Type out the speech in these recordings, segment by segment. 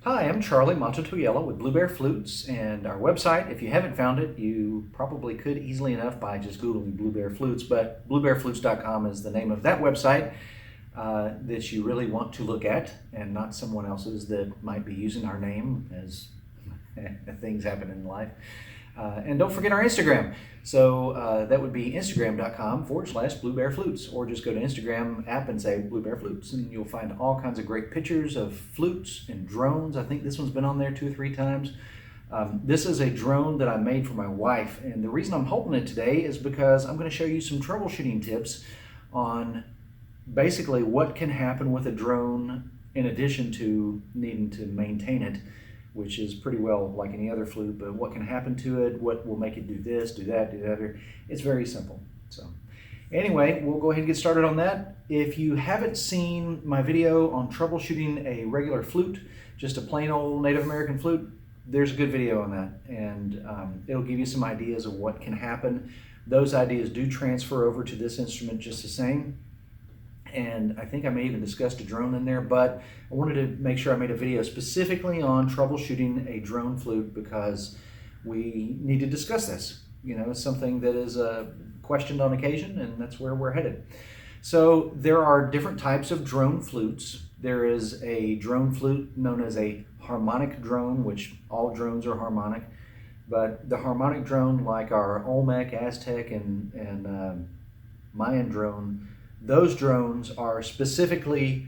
Hi, I'm Charlie Mato-Toyela with Blue Bear Flutes, and our website, if you haven't found it, you probably could easily enough by just Googling Blue Bear Flutes, but bluebearflutes.com is the name of that website that you really want to look at, and not someone else's that might be using our name as things happen in life. And don't forget our Instagram. So that would be instagram.com/Blue Bear Flutes, or just go to Instagram app and say Blue Bear Flutes, and you'll find all kinds of great pictures of flutes and drones. I think this one's been on there 2 or 3 times. This is a drone that I made for my wife, and the reason I'm holding it today is because I'm going to show you some troubleshooting tips on basically what can happen with a drone in addition to needing to maintain it, which is pretty well like any other flute, but what can happen to it, what will make it do this, do that, do that. It's very simple. So anyway, we'll go ahead and get started on that. If you haven't seen my video on troubleshooting a regular flute, just a plain old Native American flute, there's a good video on that, and it'll give you some ideas of what can happen. Those ideas do transfer over to this instrument just the same. And I think I may even discussed a drone in there, but I wanted to make sure I made a video specifically on troubleshooting a drone flute because we need to discuss this. You know, it's something that is questioned on occasion, and that's where we're headed. So there are different types of drone flutes. There is a drone flute known as a harmonic drone, which all drones are harmonic, but the harmonic drone, like our Olmec, Aztec, and Mayan drone, those drones are specifically,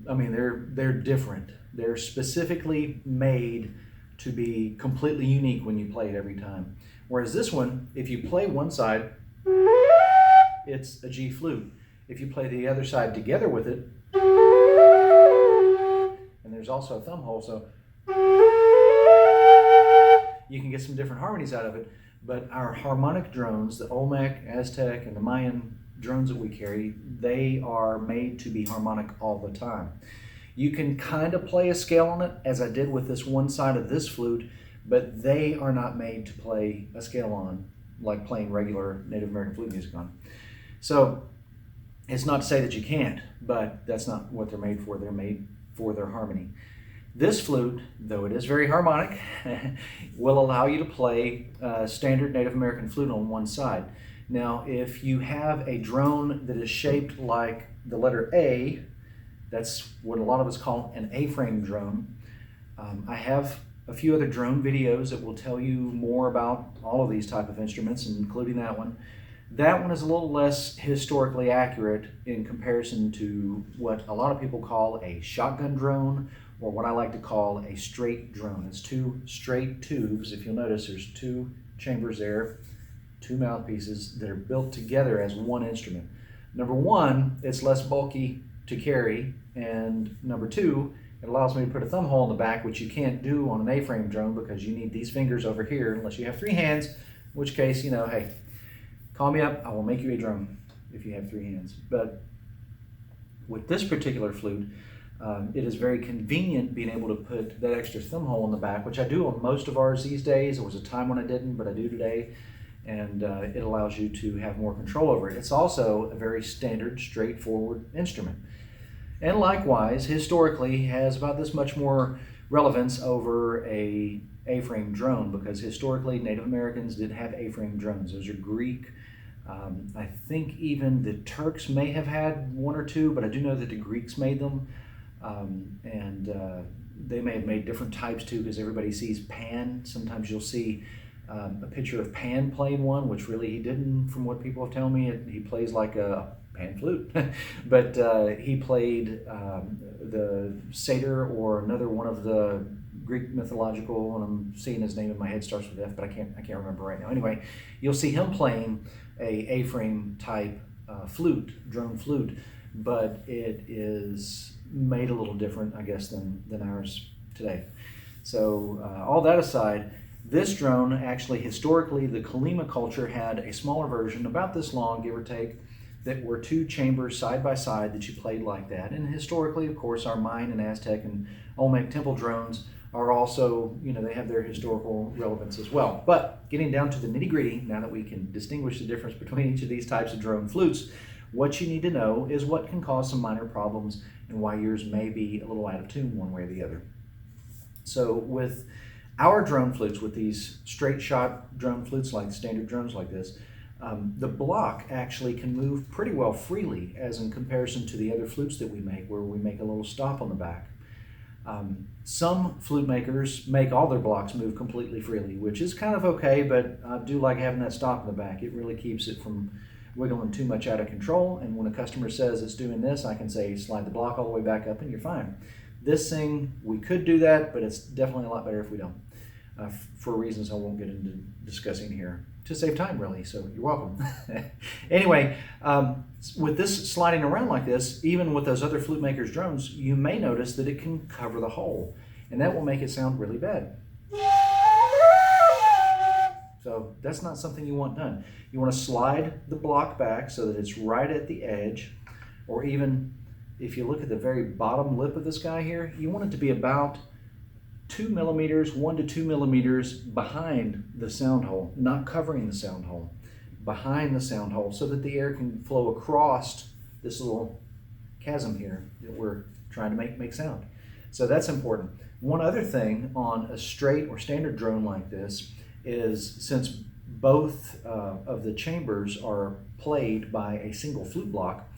I mean, they're different. They're specifically made to be completely unique when you play it every time. Whereas this one, if you play one side, it's a G flute. If you play the other side together with it, and there's also a thumb hole, so you can get some different harmonies out of it. But our harmonic drones, the Olmec, Aztec, and the Mayan drones that we carry, they are made to be harmonic all the time. You can kind of play a scale on it, as I did with this one side of this flute, but they are not made to play a scale on, like playing regular Native American flute music on. So it's not to say that you can't, but that's not what they're made for. They're made for their harmony. This flute, though it is very harmonic, will allow you to play standard Native American flute on one side. Now, if you have a drone that is shaped like the letter A, that's what a lot of us call an A-frame drone. I have a few other drone videos that will tell you more about all of these type of instruments, including that one. That one is a little less historically accurate in comparison to what a lot of people call a shotgun drone, or what I like to call a straight drone. It's 2 straight tubes. If you'll notice, there's 2 chambers there, 2 mouthpieces that are built together as one instrument. Number one, it's less bulky to carry, and number 2, it allows me to put a thumb hole in the back, which you can't do on an A-frame drone because you need these fingers over here unless you have 3 hands, in which case, you know, hey, call me up, I will make you a drum if you have 3 hands. But with this particular flute, it is very convenient being able to put that extra thumb hole in the back, which I do on most of ours these days. There was a time when I didn't, but I do today. And it allows you to have more control over it. It's also a very standard, straightforward instrument. And likewise, historically, has about this much more relevance over a A-frame drone, because historically Native Americans did have A-frame drones. Those are Greek. I think even the Turks may have had 1 or 2, but I do know that the Greeks made them. They may have made different types too, because everybody sees Pan. Sometimes you'll see a picture of Pan playing one, which really he didn't, from what people have told me. He plays like a pan flute, but he played the satyr, or another one of the Greek mythological, and I'm seeing his name in my head, starts with F, but I can't remember right now. Anyway, you'll see him playing a A-frame type flute, drone flute, but it is made a little different, I guess, than ours today. So all that aside, this drone, actually, historically, the Kalima culture had a smaller version, about this long, give or take, that were 2 chambers side by side that you played like that. And historically, of course, our Mayan and Aztec and Olmec temple drones are also, you know, they have their historical relevance as well. But getting down to the nitty-gritty, now that we can distinguish the difference between each of these types of drone flutes, what you need to know is what can cause some minor problems and why yours may be a little out of tune one way or the other. So with our drone flutes, with these straight shot drone flutes, like standard drones like this, the block actually can move pretty well freely, as in comparison to the other flutes that we make, where we make a little stop on the back. Some flute makers make all their blocks move completely freely, which is kind of okay, but I do like having that stop in the back. It really keeps it from wiggling too much out of control, and when a customer says it's doing this, I can say slide the block all the way back up and you're fine. This thing, we could do that, but it's definitely a lot better if we don't, for reasons I won't get into discussing here, to save time really, so you're welcome. Anyway, with this sliding around like this, even with those other flute makers' drones, you may notice that it can cover the hole, and that will make it sound really bad. So that's not something you want done. You want to slide the block back so that it's right at the edge, or even if you look at the very bottom lip of this guy here, you want it to be about 2 millimeters, 1 to 2 millimeters behind the sound hole, not covering the sound hole, behind the sound hole, so that the air can flow across this little chasm here that we're trying to make sound. So that's important. One other thing on a straight or standard drone like this is, since both of the chambers are played by a single flute block,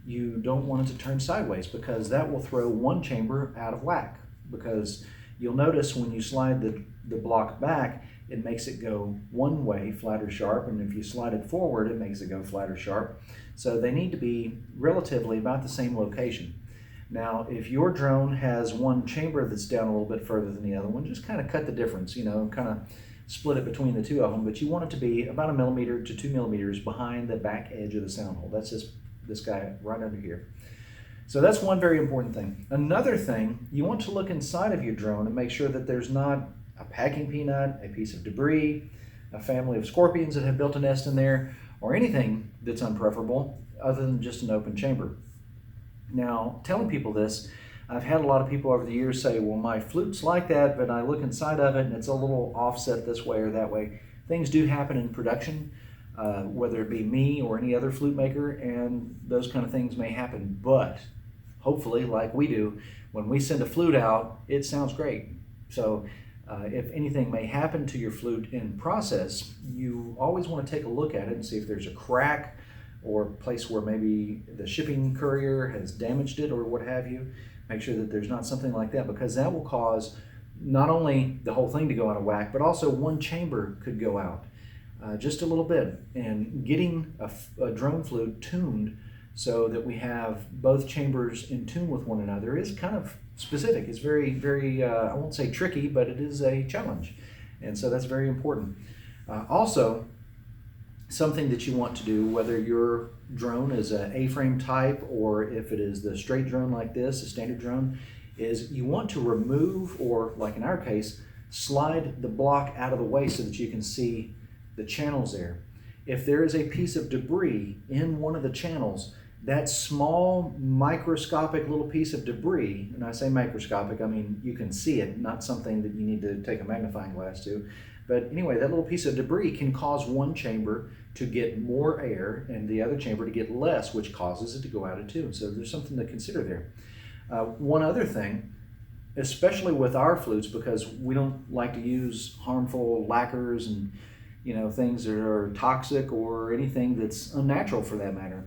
you don't want it to turn sideways, because that will throw one chamber out of whack. Because you'll notice when you slide the block back, it makes it go one way, flat or sharp, and if you slide it forward, it makes it go flat or sharp. So they need to be relatively about the same location. Now, if your drone has one chamber that's down a little bit further than the other one, just kind of cut the difference, you know, kind of split it between the two of them, but you want it to be about 1 millimeter to 2 millimeters behind the back edge of the sound hole. That's just this guy right under here. So that's one very important thing. Another thing, you want to look inside of your drone and make sure that there's not a packing peanut, a piece of debris, a family of scorpions that have built a nest in there, or anything that's unpreferable other than just an open chamber. Now, telling people this, I've had a lot of people over the years say, well, my flute's like that, but I look inside of it and it's a little offset this way or that way. Things do happen in production, whether it be me or any other flute maker, and those kind of things may happen. But hopefully, like we do, when we send a flute out, it sounds great. So if anything may happen to your flute in process, you always want to take a look at it and see if there's a crack or a place where maybe the shipping courier has damaged it or what have you. Make sure that there's not something like that, because that will cause not only the whole thing to go out of whack, but also one chamber could go out just a little bit. And getting a drone flute tuned so that we have both chambers in tune with one another is kind of specific. It's very, very, I won't say tricky, but it is a challenge. And so that's very important. Also, something that you want to do, whether your drone is an A-frame type or if it is the straight drone like this, a standard drone, is you want to remove, or like in our case, slide the block out of the way so that you can see the channels there. If there is a piece of debris in one of the channels, that small microscopic little piece of debris, and I say microscopic, I mean you can see it, not something that you need to take a magnifying glass to. But anyway, that little piece of debris can cause one chamber to get more air and the other chamber to get less, which causes it to go out of tune. So there's something to consider there. One other thing, especially with our flutes, because we don't like to use harmful lacquers and things that are toxic or anything that's unnatural for that matter.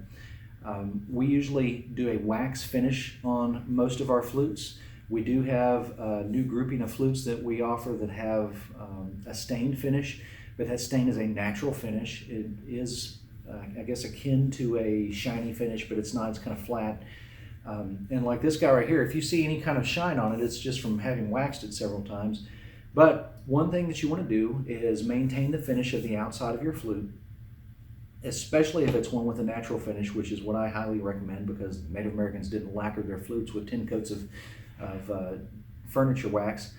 We usually do a wax finish on most of our flutes. We do have a new grouping of flutes that we offer that have a stained finish, but that stain is a natural finish. It is, I guess, akin to a shiny finish, but it's not, it's kind of flat. And like this guy right here, if you see any kind of shine on it, it's just from having waxed it several times. But one thing that you want to do is maintain the finish of the outside of your flute, especially if it's one with a natural finish, which is what I highly recommend, because Native Americans didn't lacquer their flutes with 10 coats of furniture wax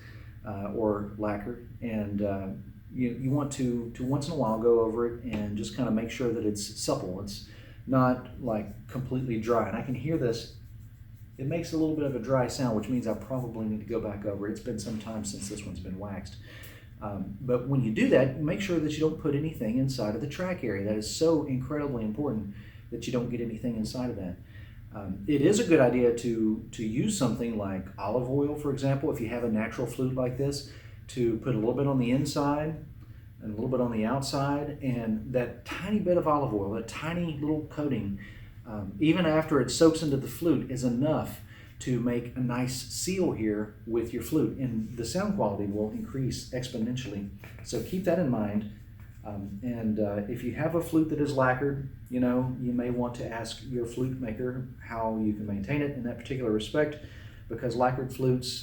or lacquer. And you want to once in a while go over it and just kind of make sure that it's supple. It's not like completely dry. And I can hear this. It makes a little bit of a dry sound, which means I probably need to go back over it. It's been some time since this one's been waxed. But when you do that, make sure that you don't put anything inside of the track area. That is so incredibly important that you don't get anything inside of that. It is a good idea to use something like olive oil, for example, if you have a natural flute like this, to put a little bit on the inside and a little bit on the outside, and that tiny bit of olive oil, that tiny little coating, even after it soaks into the flute, is enough to make a nice seal here with your flute, and the sound quality will increase exponentially. So keep that in mind. If you have a flute that is lacquered, you may want to ask your flute maker how you can maintain it in that particular respect, because lacquered flutes,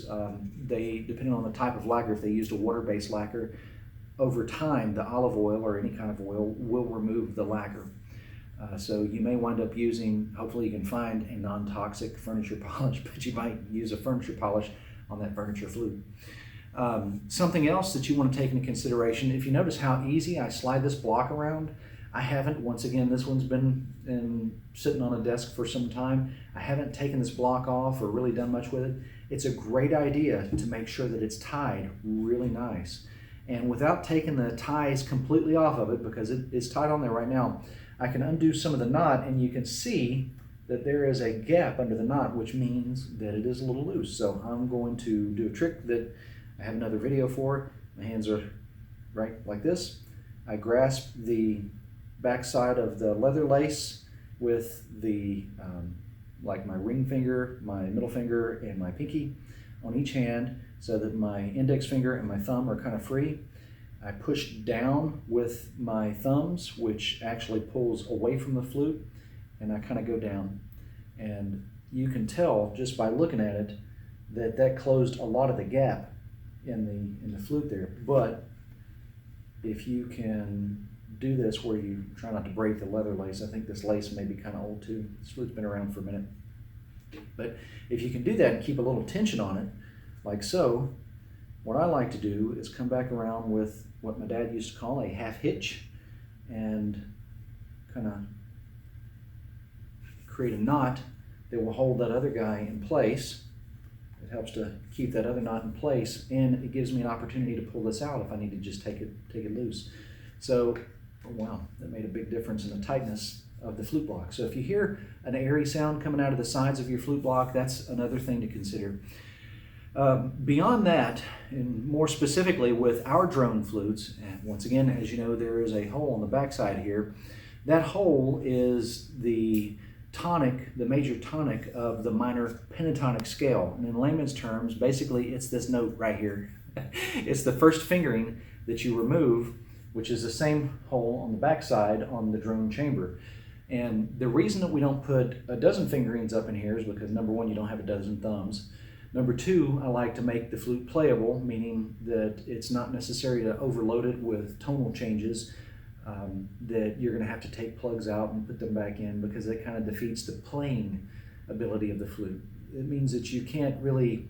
depending on the type of lacquer, if they used a water-based lacquer, over time the olive oil or any kind of oil will remove the lacquer. So you may wind up using, hopefully you can find a non-toxic furniture polish, but you might use a furniture polish on that furniture flute. Something else that you want to take into consideration, if you notice how easy I slide this block around, I haven't, once again, this one's been sitting on a desk for some time. I haven't taken this block off or really done much with it. It's a great idea to make sure that it's tied really nice. And without taking the ties completely off of it, because it is tied on there right now, I can undo some of the knot, and you can see that there is a gap under the knot, which means that it is a little loose. So I'm going to do a trick that I have another video for. My hands are right like this. I grasp the back side of the leather lace with the like my ring finger, my middle finger, and my pinky on each hand, so that my index finger and my thumb are kind of free. I push down with my thumbs, which actually pulls away from the flute, and I kind of go down. And you can tell just by looking at it that that closed a lot of the gap in the flute there. But if you can do this where you try not to break the leather lace, I think this lace may be kind of old too. This flute's been around for a minute. But if you can do that and keep a little tension on it, like so, what I like to do is come back around with what my dad used to call a half hitch and kind of create a knot that will hold that other guy in place. It helps to keep that other knot in place, and it gives me an opportunity to pull this out if I need to just take it loose. So, oh wow, that made a big difference in the tightness of the flute block. So if you hear an airy sound coming out of the sides of your flute block, that's another thing to consider. Beyond that, and more specifically with our drone flutes, and once again, as you know, there is a hole on the backside here. That hole is the tonic, the major tonic of the minor pentatonic scale. And in layman's terms, basically it's this note right here. It's the first fingering that you remove, which is the same hole on the backside on the drone chamber. And the reason that we don't put a dozen fingerings up in here is because, number one, you don't have a dozen thumbs. Number two, I like to make the flute playable, meaning that it's not necessary to overload it with tonal changes that you're going to have to take plugs out and put them back in, because that kind of defeats the playing ability of the flute. It means that you can't really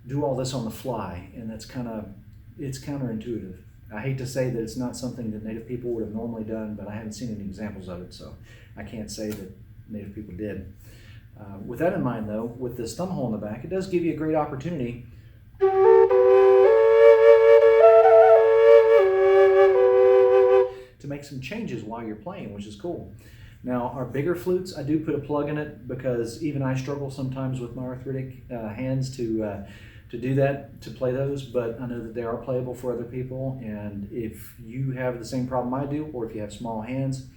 do all this on the fly, and it's counterintuitive. I hate to say that it's not something that Native people would have normally done, but I haven't seen any examples of it, so I can't say that Native people did. With that in mind, though, with this thumb hole in the back, it does give you a great opportunity to make some changes while you're playing, which is cool. Now, our bigger flutes, I do put a plug in it because even I struggle sometimes with my arthritic hands to do that, to play those, but I know that they are playable for other people. And if you have the same problem I do, or if you have small hands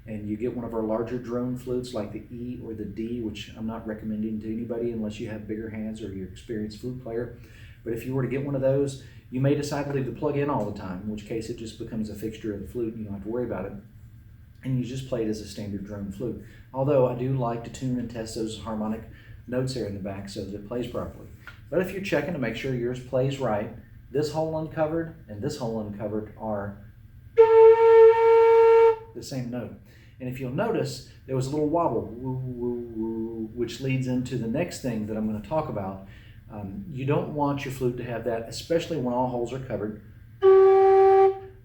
and you get one of our larger drone flutes like the E or the D, which I'm not recommending to anybody unless you have bigger hands or you're an experienced flute player, but if you were to get one of those, you may decide to leave the plug in all the time, in which case it just becomes a fixture of the flute and you don't have to worry about it, and you just play it as a standard drone flute. Although I do like to tune and test those harmonic notes there in the back so that it plays properly. But if you're checking to make sure yours plays right, this hole uncovered and this hole uncovered are the same note. And if you'll notice, there was a little wobble, woo, woo, woo, which leads into the next thing that I'm going to talk about. You don't want your flute to have that, especially when all holes are covered,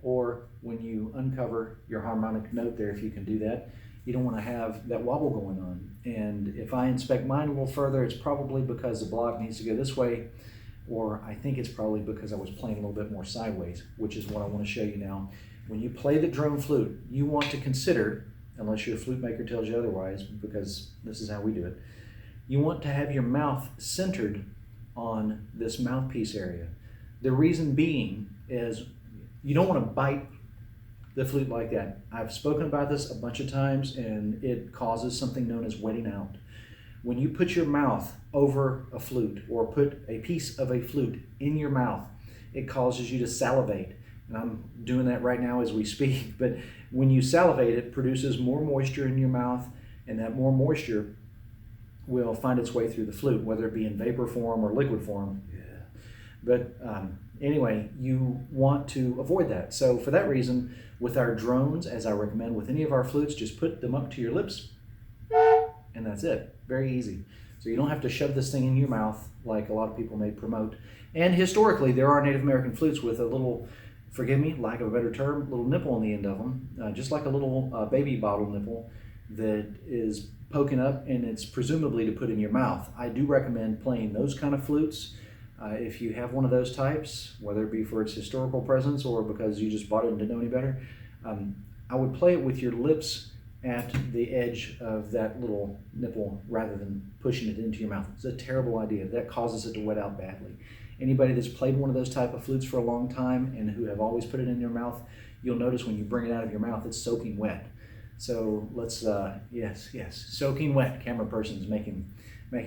or when you uncover your harmonic note there, if you can do that. You don't want to have that wobble going on. And if I inspect mine a little further, it's probably because the block needs to go this way, or I think it's probably because I was playing a little bit more sideways, which is what I want to show you now. When you play the drone flute, you want to consider, unless your flute maker tells you otherwise, because this is how we do it, you want to have your mouth centered on this mouthpiece area. The reason being is you don't want to bite the flute like that. I've spoken about this a bunch of times, and it causes something known as wetting out. When you put your mouth over a flute or put a piece of a flute in your mouth, it causes you to salivate. And I'm doing that right now as we speak. But when you salivate, it produces more moisture in your mouth, and that more moisture will find its way through the flute, whether it be in vapor form or liquid form. Yeah. But anyway, you want to avoid that. So for that reason, with our drones, as I recommend with any of our flutes, just put them up to your lips, and that's it. Very easy. So you don't have to shove this thing in your mouth like a lot of people may promote. And historically, there are Native American flutes with a little, forgive me, lack of a better term, little nipple on the end of them, just like a little baby bottle nipple that is poking up, and it's presumably to put in your mouth. I do recommend playing those kind of flutes. If you have one of those types, whether it be for its historical presence or because you just bought it and didn't know any better, I would play it with your lips at the edge of that little nipple rather than pushing it into your mouth. It's a terrible idea. That causes it to wet out badly. Anybody that's played one of those type of flutes for a long time and who have always put it in their mouth, you'll notice when you bring it out of your mouth, it's soaking wet. So let's, yes, soaking wet. Camera person's making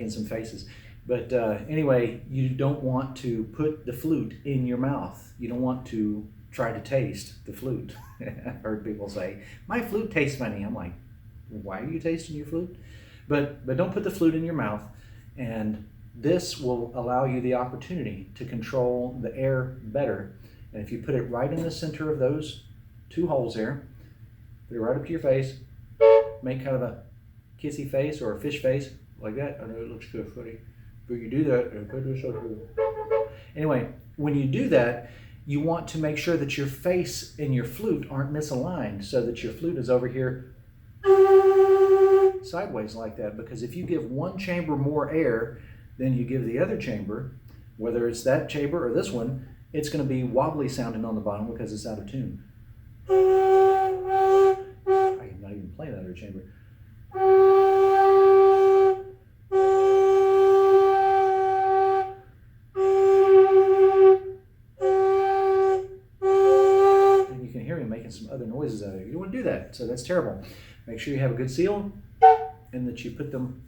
some faces. But anyway, you don't want to put the flute in your mouth. You don't want to try to taste the flute. I've heard people say, my flute tastes funny. I'm like, why are you tasting your flute? But don't put the flute in your mouth, and this will allow you the opportunity to control the air better. And if you put it right in the center of those two holes there, put it right up to your face, make kind of a kissy face or a fish face like that. I know it looks good, funny, but you do that and put this up here. Anyway, when you do that, you want to make sure that your face and your flute aren't misaligned, so that your flute is over here sideways like that. Because if you give one chamber more air than you give the other chamber, whether it's that chamber or this one, it's going to be wobbly sounding on the bottom because it's out of tune. I am not even playing that other chamber. Some other noises out of it. You don't want to do that, so that's terrible. Make sure you have a good seal and that you put them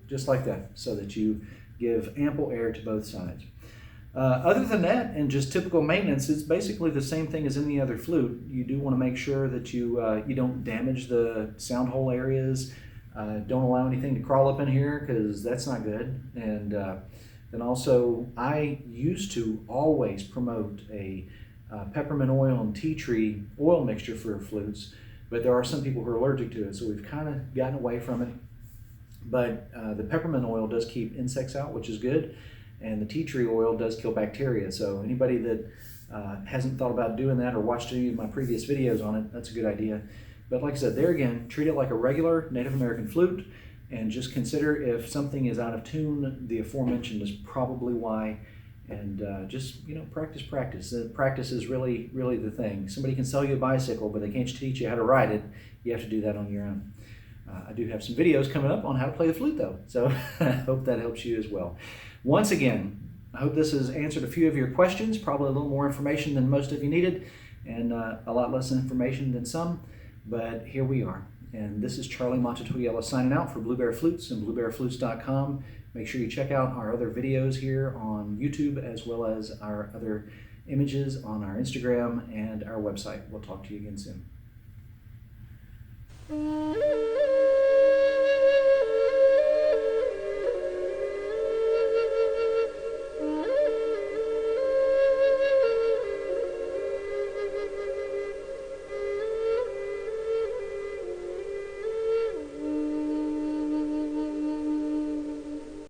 just like that so that you give ample air to both sides. Other than that, and just typical maintenance, it's basically the same thing as any other flute. You do want to make sure that you don't damage the sound hole areas. Don't allow anything to crawl up in here because that's not good. And then also, I used to always promote a peppermint oil and tea tree oil mixture for flutes, but there are some people who are allergic to it, so we've kind of gotten away from it. But the peppermint oil does keep insects out, which is good, and the tea tree oil does kill bacteria. So anybody that hasn't thought about doing that or watched any of my previous videos on it, that's a good idea. But like I said, there again, treat it like a regular Native American flute, and just consider if something is out of tune, the aforementioned is probably why. And just, practice. Practice is really the thing. Somebody can sell you a bicycle, but they can't teach you how to ride it. You have to do that on your own. I do have some videos coming up on how to play the flute, though, so I hope that helps you as well. Once again, I hope this has answered a few of your questions, probably a little more information than most of you needed, and a lot less information than some, but here we are. And this is Charlie Mato-Toyela signing out for Blue Bear Flutes and bluebearflutes.com. Make sure you check out our other videos here on YouTube, as well as our other images on our Instagram and our website. We'll talk to you again soon.